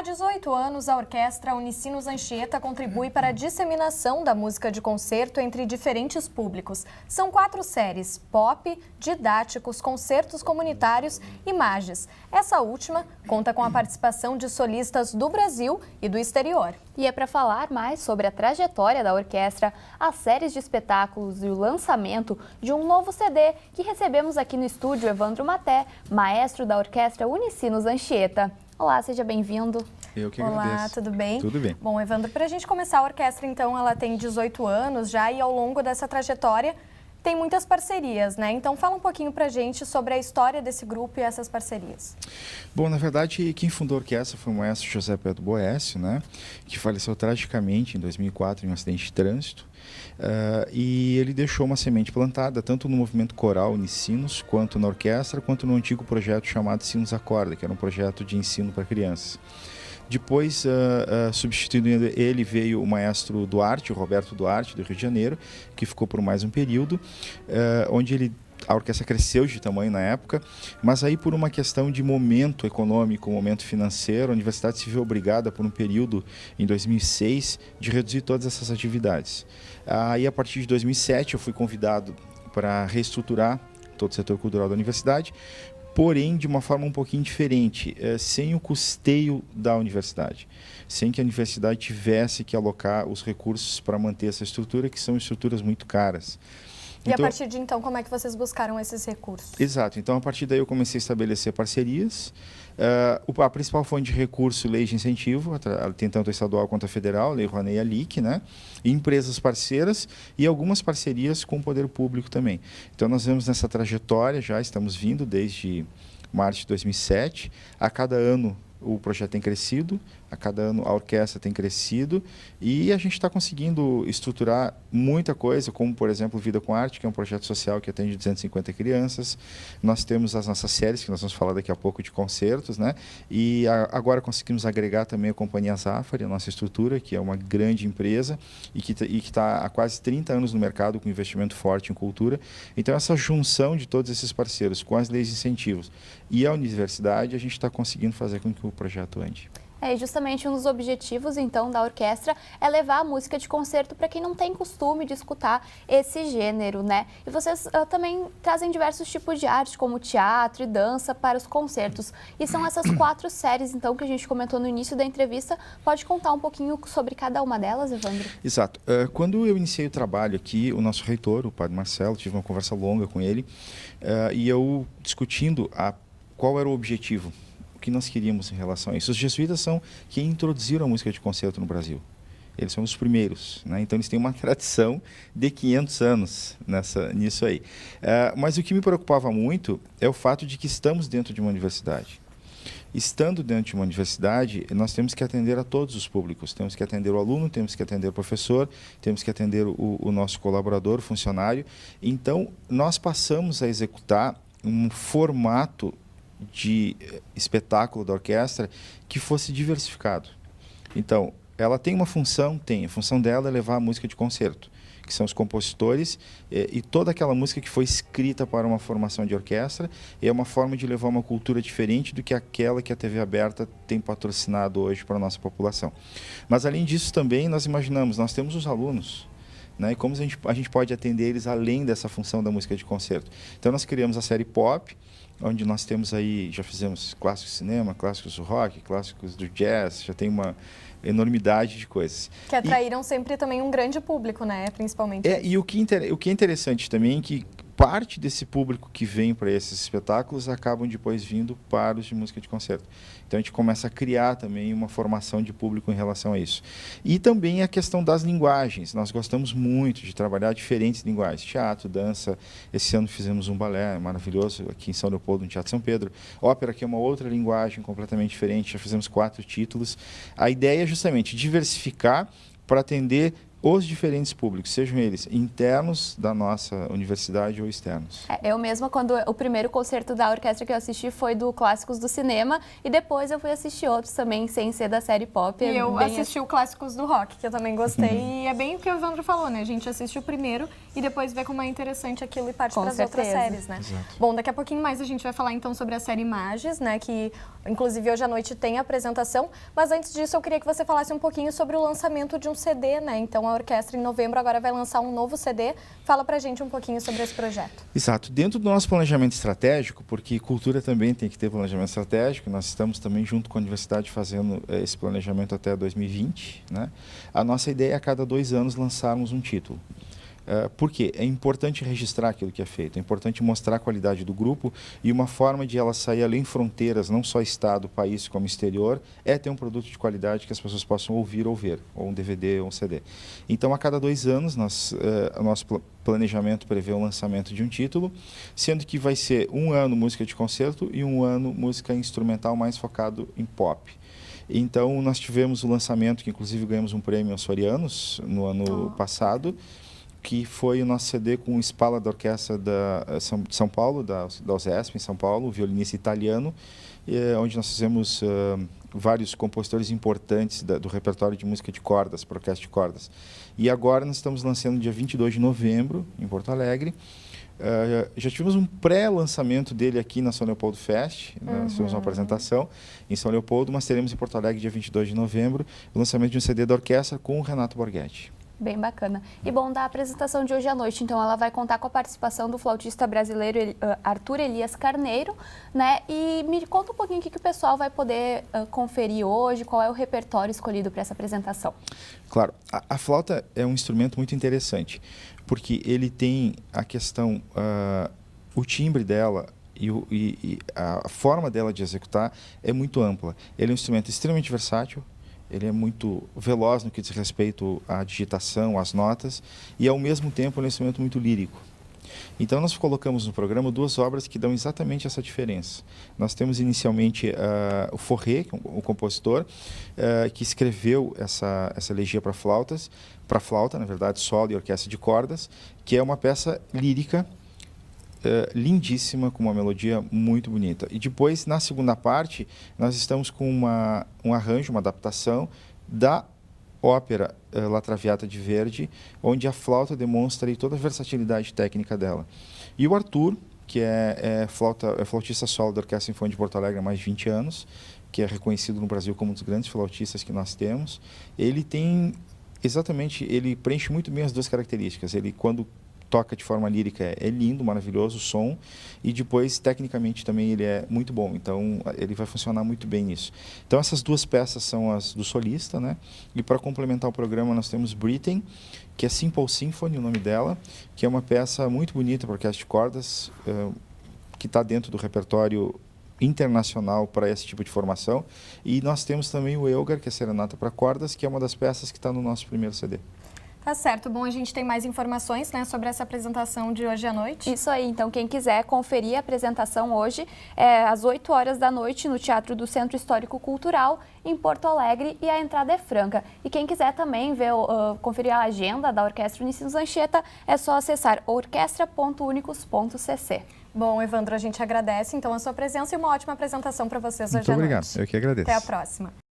18 anos, a Orquestra Unicinos Anchieta contribui para a disseminação da música de concerto entre diferentes públicos. São 4 séries: pop, didáticos, concertos comunitários e mages. Essa última conta com a participação de solistas do Brasil e do exterior. E é para falar mais sobre a trajetória da orquestra, as séries de espetáculos e o lançamento de um novo CD que recebemos aqui no estúdio Evandro Maté, maestro da Orquestra Unicinos Anchieta. Olá, seja bem-vindo. Eu que agradeço. Olá, tudo bem? Tudo bem. Bom, Evandro, para a gente começar, a orquestra, então, ela tem 18 anos já e ao longo dessa trajetória tem muitas parcerias, né? Então, fala um pouquinho para a gente sobre a história desse grupo e essas parcerias. Bom, na verdade, quem fundou a orquestra foi o maestro José Pedro Boécio, né? Que faleceu tragicamente em 2004 em um acidente de trânsito. E ele deixou uma semente plantada, tanto no movimento coral Unicinos, quanto na orquestra, quanto no antigo projeto chamado Sinos Acorda, que era um projeto de ensino para crianças. Depois, substituindo ele, veio o maestro Duarte, o Roberto Duarte, do Rio de Janeiro, que ficou por mais um período, onde a orquestra cresceu de tamanho na época, mas aí por uma questão de momento econômico, momento financeiro, a universidade se viu obrigada por um período, em 2006, de reduzir todas essas atividades. Aí, a partir de 2007, eu fui convidado para reestruturar todo o setor cultural da universidade, porém de uma forma um pouquinho diferente, sem o custeio da universidade, sem que a universidade tivesse que alocar os recursos para manter essa estrutura, que são estruturas muito caras. E a partir de então, como é que vocês buscaram esses recursos? Exato. Então, a partir daí eu comecei a estabelecer parcerias. A principal fonte de recurso, lei de incentivo, tem tanto a estadual quanto a federal, Lei Rouanet e a LIC, né? E empresas parceiras e algumas parcerias com o poder público também. Então, nós vemos nessa trajetória, já estamos vindo desde março de 2007, a cada ano o projeto tem crescido, a cada ano a orquestra tem crescido e a gente está conseguindo estruturar muita coisa, como, por exemplo, Vida com Arte, que é um projeto social que atende 250 crianças. Nós temos as nossas séries, que nós vamos falar daqui a pouco, de concertos, né? E agora conseguimos agregar também a Companhia Zafari, a nossa estrutura, que é uma grande empresa e que está há quase 30 anos no mercado com investimento forte em cultura. Então, essa junção de todos esses parceiros com as leis de incentivos e a universidade, a gente está conseguindo fazer com que o projeto ande. E justamente um dos objetivos, então, da orquestra é levar a música de concerto para quem não tem costume de escutar esse gênero, né? E vocês também trazem diversos tipos de arte, como teatro e dança, para os concertos. E são essas 4 séries, então, que a gente comentou no início da entrevista. Pode contar um pouquinho sobre cada uma delas, Evandro? Exato. Quando eu iniciei o trabalho aqui, o nosso reitor, o padre Marcelo, tive uma conversa longa com ele, e eu discutindo qual era o objetivo, o que nós queríamos em relação a isso. Os jesuítas são quem introduziram a música de concerto no Brasil. Eles são os primeiros, né? Então eles têm uma tradição de 500 anos nisso aí. Mas o que me preocupava muito é o fato de que estamos dentro de uma universidade. Estando dentro de uma universidade, nós temos que atender a todos os públicos. Temos que atender o aluno, temos que atender o professor, temos que atender o nosso colaborador, o funcionário. Então, nós passamos a executar um formato de espetáculo da orquestra que fosse diversificado. Então, ela tem uma função, a função dela é levar a música de concerto, que são os compositores e toda aquela música que foi escrita para uma formação de orquestra, é uma forma de levar uma cultura diferente do que aquela que a TV aberta tem patrocinado hoje para a nossa população. Mas, além disso, também nós imaginamos, nós temos os alunos, né? E como a gente pode atender eles além dessa função da música de concerto. Então, nós criamos a série Pop, onde nós temos aí, já fizemos clássicos de cinema, clássicos do rock, clássicos do jazz, já tem uma enormidade de coisas. Que atraíram sempre também um grande público, né? Principalmente. E o que é interessante também é que parte desse público que vem para esses espetáculos acabam depois vindo para os de música de concerto. Então a gente começa a criar também uma formação de público em relação a isso. E também a questão das linguagens. Nós gostamos muito de trabalhar diferentes linguagens. Teatro, dança. Esse ano fizemos um balé maravilhoso aqui em São Leopoldo, no Teatro São Pedro. Ópera, que é uma outra linguagem completamente diferente. Já fizemos 4 títulos. A ideia é justamente diversificar para atender os diferentes públicos, sejam eles internos da nossa universidade ou externos. Eu mesma, quando o primeiro concerto da orquestra que eu assisti foi do Clássicos do Cinema, e depois eu fui assistir outros também, sem ser da série pop. E eu assisti o Clássicos do Rock, que eu também gostei, e é bem o que o Evandro falou, né? A gente assiste o primeiro e depois vê como é interessante aquilo e parte para as outras séries, né? Exato. Bom, daqui a pouquinho mais a gente vai falar então sobre a série Imagens, né? Que inclusive hoje à noite tem a apresentação, mas antes disso eu queria que você falasse um pouquinho sobre o lançamento de um CD, né? Então a orquestra em novembro agora vai lançar um novo CD. Fala pra gente um pouquinho sobre esse projeto. Exato. Dentro do nosso planejamento estratégico, porque cultura também tem que ter planejamento estratégico, nós estamos também junto com a universidade fazendo esse planejamento até 2020, né? A nossa ideia é a cada 2 anos lançarmos um título. Por quê? É importante registrar aquilo que é feito, é importante mostrar a qualidade do grupo, e uma forma de ela sair além fronteiras, não só estado, país, como exterior, é ter um produto de qualidade que as pessoas possam ouvir ou ver, ou um DVD ou um CD. Então, a cada 2 anos, o nosso planejamento prevê o lançamento de um título, sendo que vai ser 1 ano música de concerto e 1 ano música instrumental mais focado em pop. Então, nós tivemos o lançamento, que inclusive ganhamos um prêmio Açorianos no ano passado, que foi o nosso CD com o Spalla da Orquestra de São Paulo, da USESP em São Paulo, violinista italiano, onde nós fizemos vários compositores importantes do repertório de música de cordas, para orquestra de cordas. E agora nós estamos lançando dia 22 de novembro, em Porto Alegre. Já tivemos um pré-lançamento dele aqui na São Leopoldo Fest, nós tivemos uma apresentação em São Leopoldo, mas teremos em Porto Alegre dia 22 de novembro o lançamento de um CD da orquestra com o Renato Borghetti. Bem bacana. E bom, da apresentação de hoje à noite, então, ela vai contar com a participação do flautista brasileiro Arthur Elias Carneiro, né? E me conta um pouquinho o que o pessoal vai poder conferir hoje, qual é o repertório escolhido para essa apresentação. Claro, a flauta é um instrumento muito interessante, porque ele tem a questão, o timbre dela e a forma dela de executar é muito ampla. Ele é um instrumento extremamente versátil, ele é muito veloz no que diz respeito à digitação, às notas, e ao mesmo tempo ele é um instrumento muito lírico. Então nós colocamos no programa 2 obras que dão exatamente essa diferença. Nós temos inicialmente o Fauré, o compositor, que escreveu essa elegia para flauta, na verdade, solo e orquestra de cordas, que é uma peça lírica, lindíssima, com uma melodia muito bonita. E depois, na segunda parte, nós estamos com um arranjo, uma adaptação da ópera La Traviata de Verdi, onde a flauta demonstra aí toda a versatilidade técnica dela. E o Arthur, que é flautista solo da Orquestra Sinfônica de Porto Alegre há mais de 20 anos, que é reconhecido no Brasil como um dos grandes flautistas que nós temos, ele preenche muito bem as 2 características. Ele, quando toca de forma lírica, é lindo, maravilhoso o som, e depois, tecnicamente, também ele é muito bom, então ele vai funcionar muito bem nisso. Então, essas 2 peças são as do solista, né? E para complementar o programa, nós temos Britain, que é Simple Symphony, o nome dela, que é uma peça muito bonita para orquestra de cordas, que está dentro do repertório internacional para esse tipo de formação. E nós temos também o Elgar, que é Serenata para cordas, que é uma das peças que está no nosso primeiro CD. Tá certo. Bom, a gente tem mais informações, né, sobre essa apresentação de hoje à noite. Isso aí. Então, quem quiser conferir a apresentação hoje, é às 8 horas da noite no Teatro do Centro Histórico Cultural, em Porto Alegre, e a entrada é franca. E quem quiser também conferir a agenda da Orquestra Unicinos Anchieta, é só acessar orquestra.unicus.cc. Bom, Evandro, a gente agradece então a sua presença e uma ótima apresentação para vocês hoje à noite. Muito obrigado. Eu que agradeço. Até a próxima.